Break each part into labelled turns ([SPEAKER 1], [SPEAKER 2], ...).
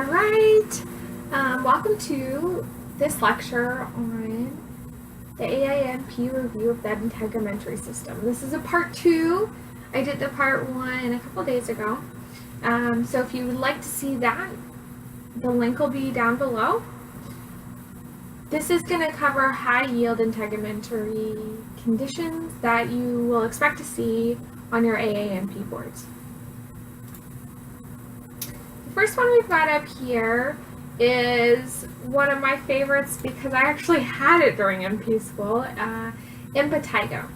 [SPEAKER 1] Alright, welcome to this lecture on the AANP review of that integumentary system. This is a part 2. I did the part 1 a couple days ago. So if you would like to see that, the link will be down below. This is going to cover high-yield integumentary conditions that you will expect to see on your AANP boards. The first one we've got up here is one of my favorites because I actually had it during NP school, impetigo.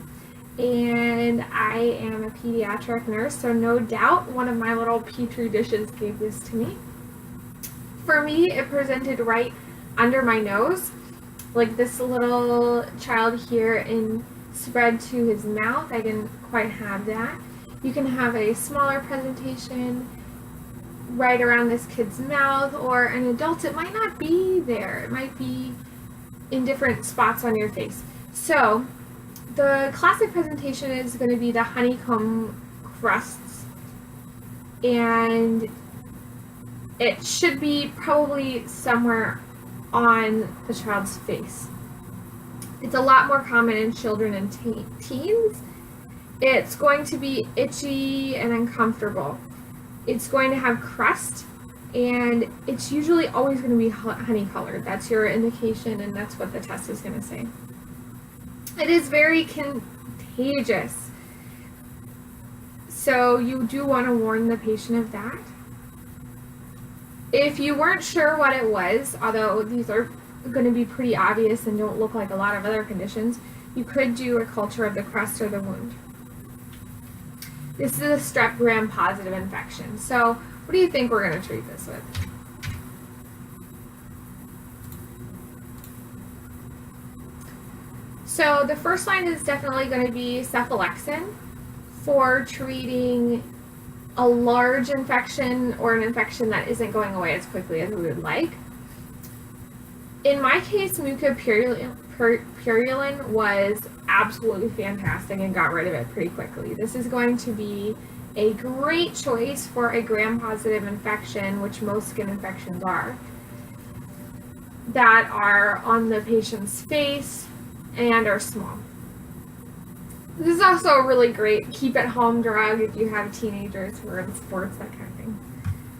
[SPEAKER 1] And I am a pediatric nurse, so no doubt one of my little petri dishes gave this to me. For me, it presented right under my nose, like this little child here, and spread to his mouth. I didn't quite have that. You can have a smaller presentation right around this kid's mouth, or an adult, it might not be there. It might be in different spots on your face. So the classic presentation is going to be the honeycomb crusts, and it should be probably somewhere on the child's face. It's a lot more common in children and teens. It's going to be itchy and uncomfortable. It's going to have crust, and it's usually always going to be honey colored. That's your indication, and that's what the test is going to say. It is very contagious, so you do want to warn the patient of that. If you weren't sure what it was, although these are going to be pretty obvious and don't look like a lot of other conditions, you could do a culture of the crust or the wound. This is a strep gram-positive infection. So what do you think we're going to treat this with? So the first line is definitely going to be Cephalexin for treating a large infection or an infection that isn't going away as quickly as we would like. In my case, mucopurulin was absolutely fantastic and got rid of it pretty quickly. This is going to be a great choice for a gram-positive infection, which most skin infections are, that are on the patient's face and are small. This is also a really great keep-at-home drug if you have teenagers who are in sports, that kind of thing.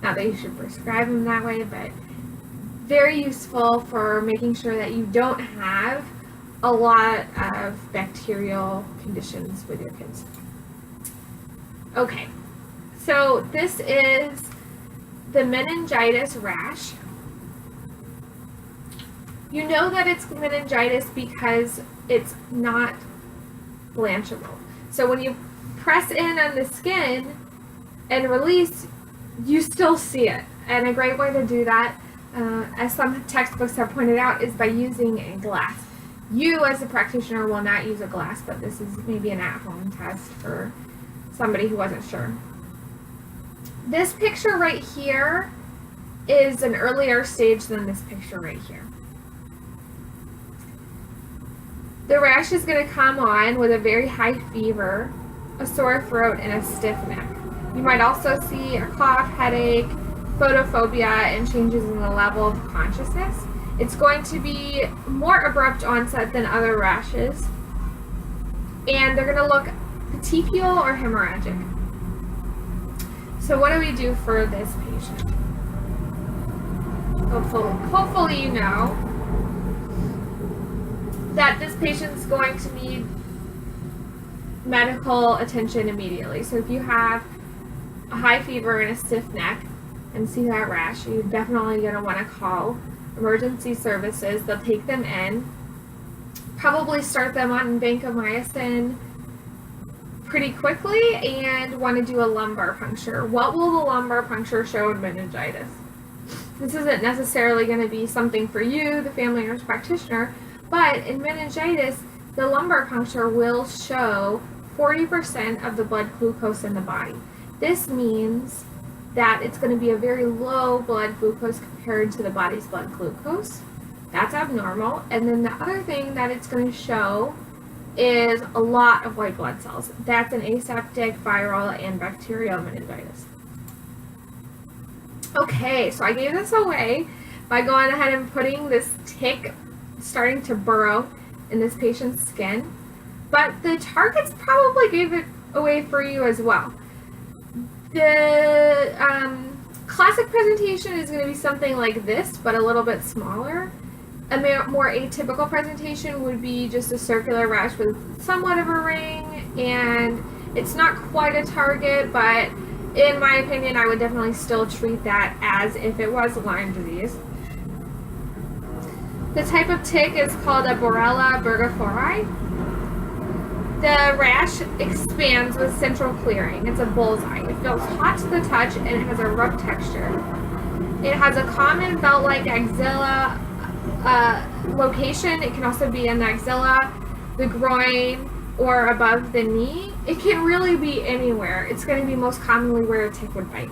[SPEAKER 1] Not that you should prescribe them that way, but very useful for making sure that you don't have a lot of bacterial conditions with your kids. Okay, so this is the meningitis rash. You know that it's meningitis because it's not blanchable. So when you press in on the skin and release, you still see it. And a great way to do that, as some textbooks have pointed out, is by using a glass. You as a practitioner will not use a glass, but this is maybe an at-home test for somebody who wasn't sure. This picture right here is an earlier stage than this picture right here. The rash is going to come on with a very high fever, a sore throat, and a stiff neck. You might also see a cough, headache, photophobia, and changes in the level of consciousness. It's going to be more abrupt onset than other rashes, and they're going to look petechial or hemorrhagic. So what do we do for this patient? Hopefully you know that this patient is going to need medical attention immediately. So if you have a high fever and a stiff neck and see that rash, you're definitely going to want to call emergency services. They'll take them in, probably start them on vancomycin pretty quickly, and want to do a lumbar puncture. What will the lumbar puncture show in meningitis? This isn't necessarily going to be something for you, the family nurse practitioner, but in meningitis, the lumbar puncture will show 40% of the blood glucose in the body. This means that it's going to be a very low blood glucose compared to the body's blood glucose. That's abnormal. And then the other thing that it's going to show is a lot of white blood cells. That's an aseptic, viral, and bacterial meningitis. Okay, so I gave this away by going ahead and putting this tick starting to burrow in this patient's skin, but the targets probably gave it away for you as well. The classic presentation is going to be something like this, but a little bit smaller. A more atypical presentation would be just a circular rash with somewhat of a ring, and it's not quite a target, but in my opinion, I would definitely still treat that as if it was Lyme disease. The type of tick is called a Borrelia burgdorferi. The rash expands with central clearing. It's a bullseye. It feels hot to the touch and it has a rough texture. It has a common belt-like axilla location. It can also be in the axilla, the groin, or above the knee. It can really be anywhere. It's going to be most commonly where a tick would bite.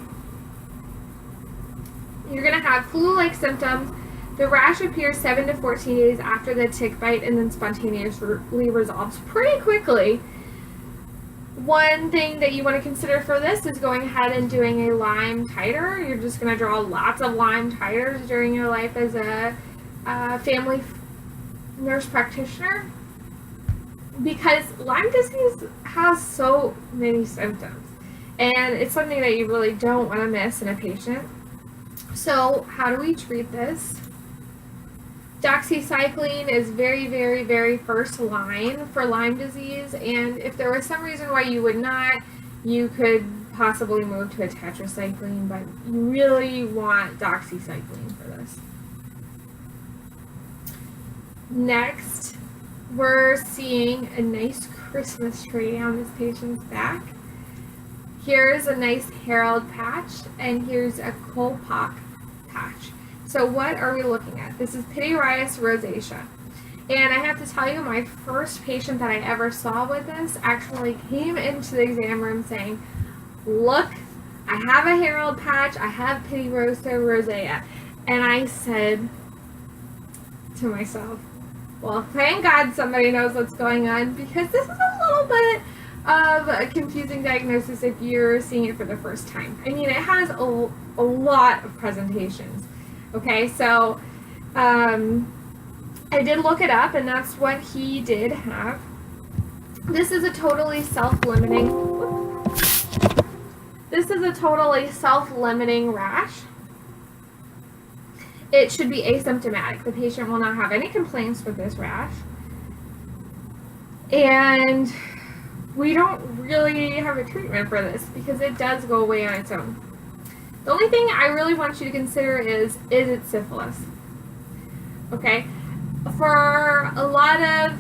[SPEAKER 1] You're going to have flu-like symptoms. The rash appears 7 to 14 days after the tick bite and then spontaneously resolves pretty quickly. One thing that you want to consider for this is going ahead and doing a Lyme titer. You're just going to draw lots of Lyme titers during your life as a family nurse practitioner, because Lyme disease has so many symptoms and it's something that you really don't want to miss in a patient. So how do we treat this? Doxycycline is very, very, very first line for Lyme disease, and if there was some reason why you would not, you could possibly move to a tetracycline, but you really want doxycycline for this. Next, we're seeing a nice Christmas tree on this patient's back. Here's a nice Herald patch, and here's a Kolpock patch. So what are we looking at? This is pityriasis rosacea. And I have to tell you, my first patient that I ever saw with this actually came into the exam room saying, look, I have a Herald patch, I have pityriasis rosacea. And I said to myself, well, thank God somebody knows what's going on, because this is a little bit of a confusing diagnosis if you're seeing it for the first time. I mean, it has a lot of presentations. Okay, so I did look it up, and that's what he did have. This is a totally self-limiting rash. It should be asymptomatic. The patient will not have any complaints with this rash. And we don't really have a treatment for this because it does go away on its own. The only thing I really want you to consider is it syphilis? Okay? For a lot of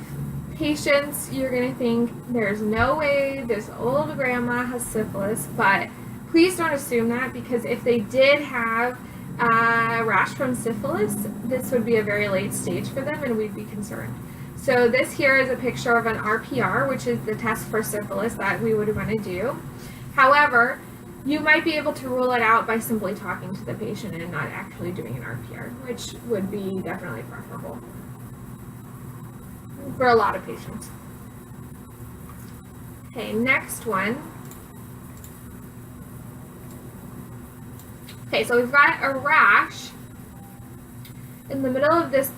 [SPEAKER 1] patients, you're going to think there's no way this old grandma has syphilis, but please don't assume that, because if they did have a rash from syphilis, this would be a very late stage for them and we'd be concerned. So this here is a picture of an RPR, which is the test for syphilis that we would want to do. However, you might be able to rule it out by simply talking to the patient and not actually doing an RPR, which would be definitely preferable for a lot of patients. Okay, next one. Okay, so we've got a rash in the middle of this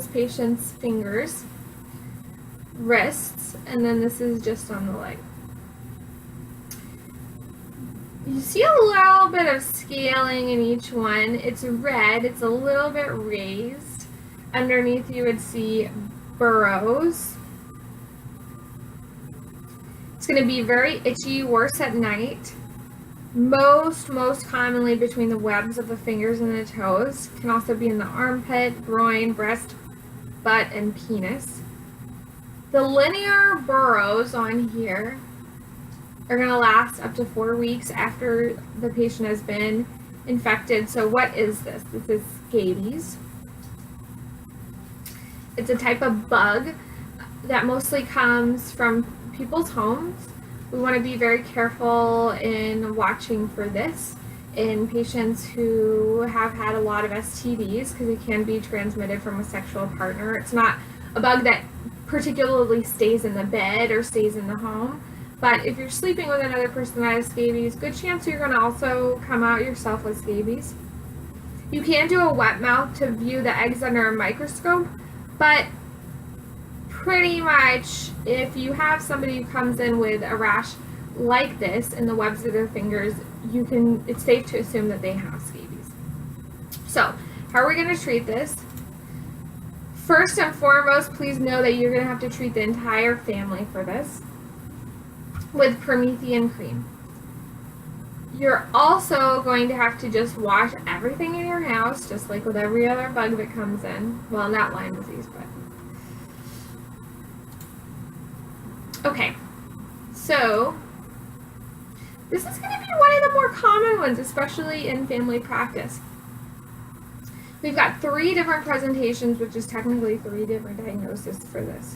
[SPEAKER 1] patient's fingers, wrists, and then this is just on the leg. You see a little bit of scaling in each one. It's red, it's a little bit raised. Underneath you would see burrows. It's going to be very itchy, worse at night. Most commonly between the webs of the fingers and the toes. Can also be in the armpit, groin, breast, butt, and penis. The linear burrows on here are going to last up to 4 weeks after the patient has been infected. So what is this? This is scabies. It's a type of bug that mostly comes from people's homes. We want to be very careful in watching for this in patients who have had a lot of STDs, because it can be transmitted from a sexual partner. It's not a bug that particularly stays in the bed or stays in the home, But if you're sleeping with another person that has scabies, good chance you're going to also come out yourself with scabies. You can do a wet mouth to view the eggs under a microscope, but pretty much if you have somebody who comes in with a rash like this in the webs of their fingers, it's safe to assume that they have scabies. So, how are we going to treat this? First and foremost, please know that you're going to have to treat the entire family for this with Promethean cream. You're also going to have to just wash everything in your house, just like with every other bug that comes in. Well, not Lyme disease, but... Okay, so this is going to be one of the more common ones, especially in family practice. We've got 3 different presentations, which is technically 3 different diagnoses for this.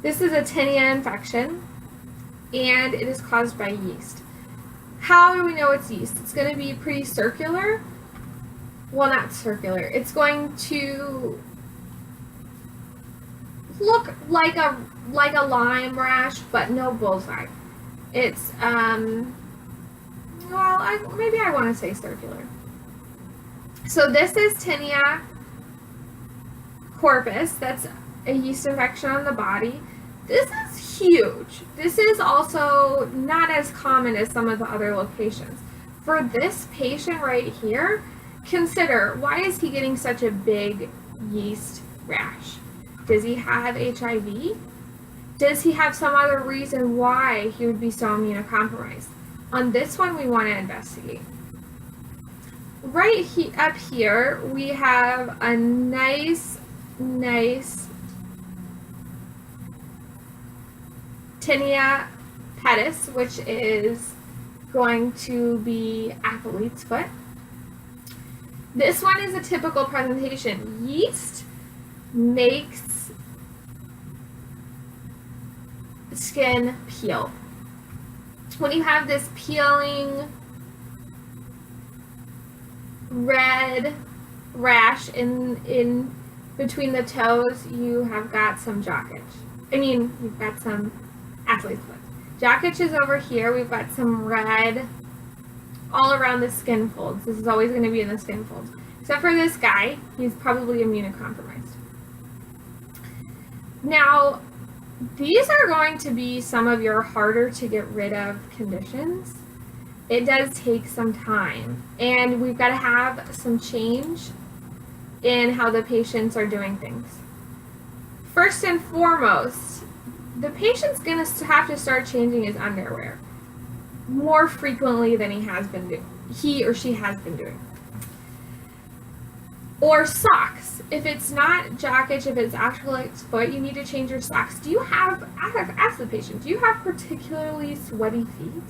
[SPEAKER 1] This is a tenia infection, and it is caused by yeast. How do we know it's yeast? It's going to be pretty circular. Well, not circular. It's going to look like a Lyme rash, but no bullseye. It's maybe I want to say circular. So this is tenia corpus. That's a yeast infection on the body. This is huge. This is also not as common as some of the other locations. For this patient right here, consider, why is he getting such a big yeast rash? Does he have HIV? Does he have some other reason why he would be so immunocompromised? On this one, we want to investigate. Right up here, we have a nice tenia pedis, which is going to be athelete's foot. This one is a typical presentation. Yeast makes skin peel. When you have this peeling red rash in between the toes, you have got some jock itch. You've got some athlete's foot. Jock itch is over here. We've got some red all around the skin folds. This is always going to be in the skin folds. Except for this guy, he's probably immunocompromised. Now, these are going to be some of your harder to get rid of conditions. It does take some time, and we've got to have some change in how the patients are doing things. First and foremost, the patient's going to have to start changing his underwear more frequently than he or she has been doing. Or socks. If it's not jock itch, if it's athlete's foot, you need to change your socks. Ask the patient, do you have particularly sweaty feet?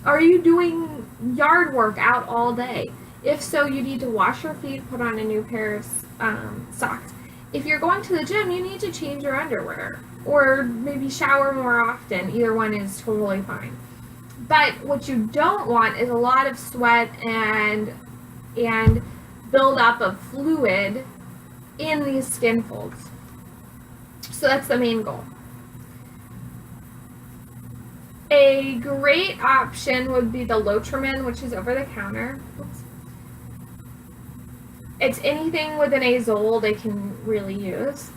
[SPEAKER 1] Are you doing yard work out all day? If so, you need to wash your feet, put on a new pair of socks. If you're going to the gym, you need to change your underwear or maybe shower more often. Either one is totally fine. But what you don't want is a lot of sweat and buildup of fluid in these skin folds. So that's the main goal. A great option would be the Lotrimin, which is over the counter. Oops. It's anything with an azole they can really use.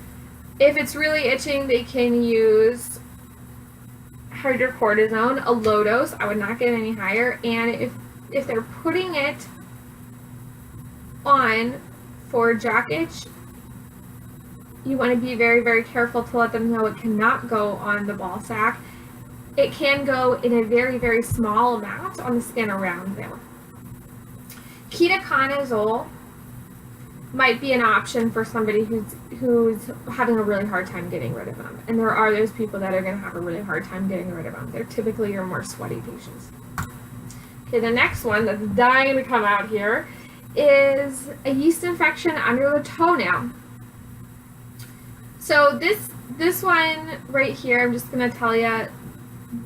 [SPEAKER 1] If it's really itching, they can use hydrocortisone, a low dose. I would not get any higher. And if they're putting it on for jock itch, you want to be very, very careful to let them know it cannot go on the ball sack. It can go in a very, very small amount on the skin around there. Ketoconazole might be an option for somebody who's having a really hard time getting rid of them. And there are those people that are going to have a really hard time getting rid of them. They're typically your more sweaty patients. Okay, the next one that's dying to come out here is a yeast infection under the toenail. So this one right here, I'm just going to tell you,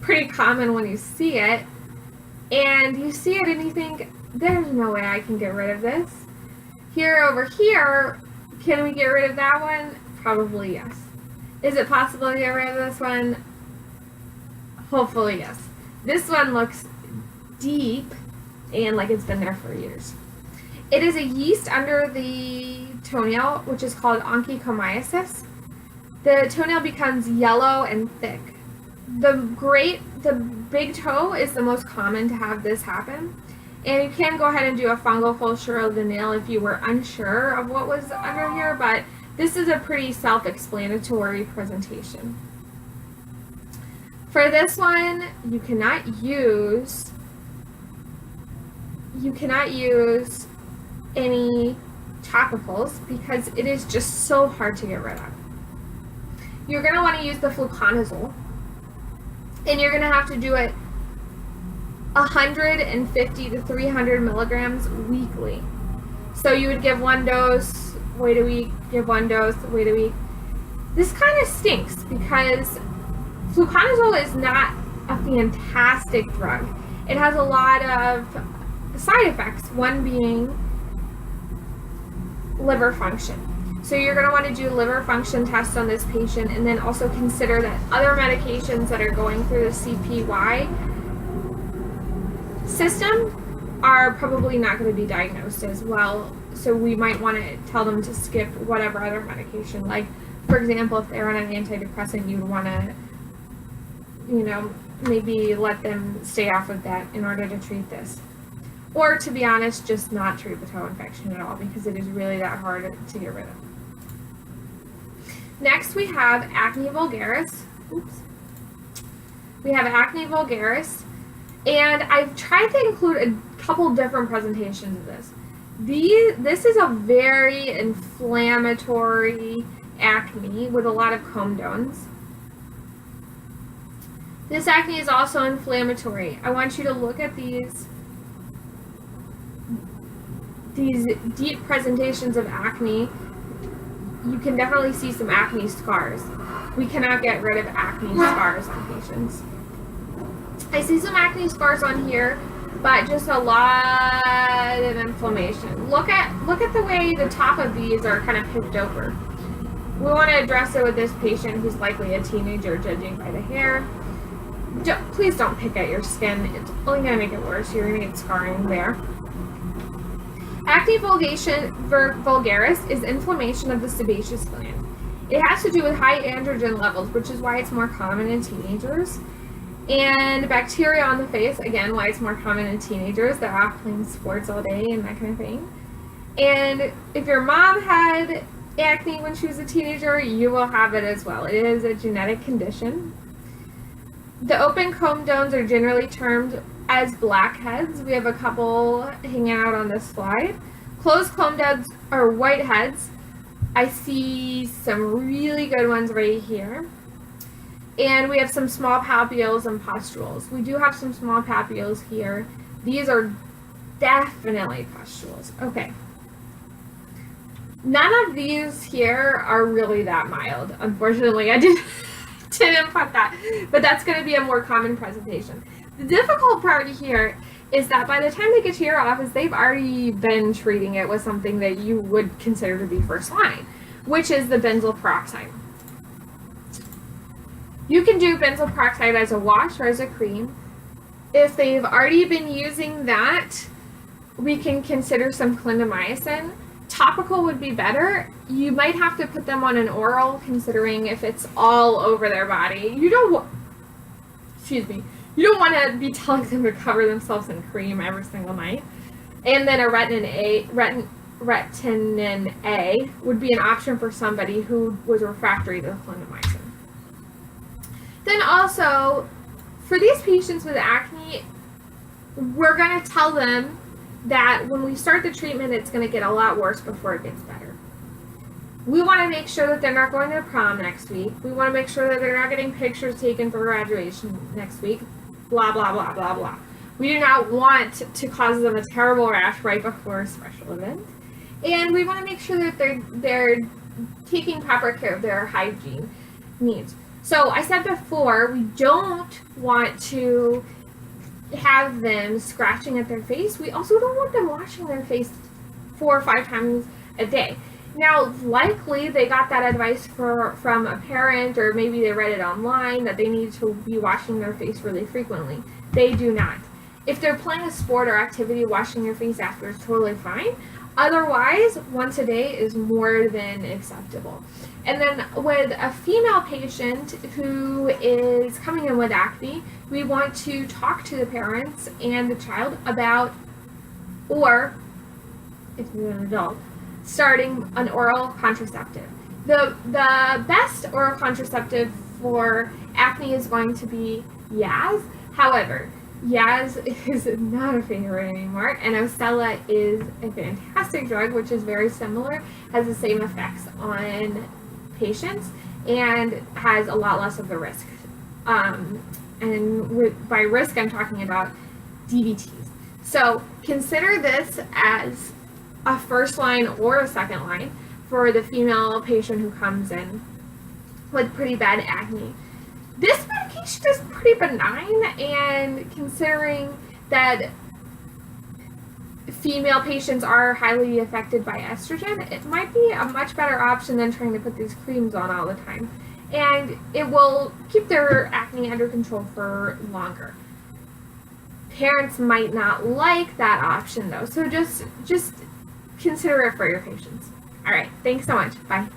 [SPEAKER 1] pretty common when you see it. And you see it and you think, there's no way I can get rid of this. Over here, can we get rid of that one? Probably yes. Is it possible to get rid of this one? Hopefully, yes. This one looks deep and like it's been there for years. It is a yeast under the toenail, which is called oncyhomycosis. The toenail becomes yellow and thick. The big toe is the most common to have this happen. And you can go ahead and do a fungal culture of the nail if you were unsure of what was under here, but this is a pretty self-explanatory presentation. For this one, you cannot use any topicals because it is just so hard to get rid of. You're going to want to use the Fluconazole, and you're going to have to do it 150 to 300 milligrams weekly. So you would give one dose, wait a week, give one dose, wait a week. This kind of stinks because Fluconazole is not a fantastic drug. It has a lot of side effects, one being liver function. So you're going to want to do liver function tests on this patient, and then also consider that other medications that are going through the CPY system are probably not going to be diagnosed as well. So we might want to tell them to skip whatever other medication. Like, for example, if they're on an antidepressant, you'd want to, maybe let them stay off of that in order to treat this. Or, to be honest, just not treat the toe infection at all because it is really that hard to get rid of. Next, we have Acne vulgaris. Oops. We have Acne vulgaris, and I've tried to include a couple different presentations of this. This is a very inflammatory acne with a lot of comedones. This acne is also inflammatory. I want you to look at these deep presentations of acne. You can definitely see some acne scars. We cannot get rid of acne scars on patients. I see some acne scars on here, but just a lot of inflammation. Look at the way the top of these are kind of picked over. We want to address it with this patient who's likely a teenager, judging by the hair. Please don't pick at your skin. It's only going to make it worse. You're going to get scarring there. Acne vulgaris is inflammation of the sebaceous gland. It has to do with high androgen levels, which is why it's more common in teenagers. And bacteria on the face, again, why it's more common in teenagers. They're off playing sports all day and that kind of thing. And if your mom had acne when she was a teenager, you will have it as well. It is a genetic condition. The open comedones are generally termed as blackheads. We have a couple hanging out on this slide. Closed comedones are whiteheads. I see some really good ones right here. And we have some small papules and pustules. We do have some small papules here. These are definitely pustules. Okay. None of these here are really that mild. Unfortunately, I didn't put that. But that's going to be a more common presentation. The difficult part here is that by the time they get to your office, they've already been treating it with something that you would consider to be first line, which is the benzoyl peroxide. You can do benzoyl peroxide as a wash or as a cream. If they've already been using that, we can consider some clindamycin. Topical would be better. You might have to put them on an oral, considering if it's all over their body. You don't want to be telling them to cover themselves in cream every single night. And then a retinin A would be an option for somebody who was refractory to clindamycin. Then also, for these patients with acne, we're going to tell them that when we start the treatment, it's going to get a lot worse before it gets better. We want to make sure that they're not going to prom next week. We want to make sure that they're not getting pictures taken for graduation next week. Blah, blah, blah, blah, blah. We do not want to cause them a terrible rash right before a special event. And we want to make sure that they're taking proper care of their hygiene needs. So I said before, we don't want to have them scratching at their face. We also don't want them washing their face 4 or 5 times a day. Now, likely they got that advice from a parent, or maybe they read it online that they need to be washing their face really frequently. They do not. If they're playing a sport or activity, washing your face after is totally fine. Otherwise, once a day is more than acceptable. And then with a female patient who is coming in with acne, we want to talk to the parents and the child about, or if you're an adult, starting an oral contraceptive. The best oral contraceptive for acne is going to be Yaz. However, Yaz is not a favorite anymore, and Ocella is a fantastic drug, which is very similar, has the same effects on patients, and has a lot less of the risk. By risk, I'm talking about DVTs. So consider this as a first line or a second line for the female patient who comes in with pretty bad acne. This medication is pretty benign, and considering that female patients are highly affected by estrogen, it might be a much better option than trying to put these creams on all the time. And it will keep their acne under control for longer. Parents might not like that option though, so just consider it for your patients. All right, thanks so much. Bye.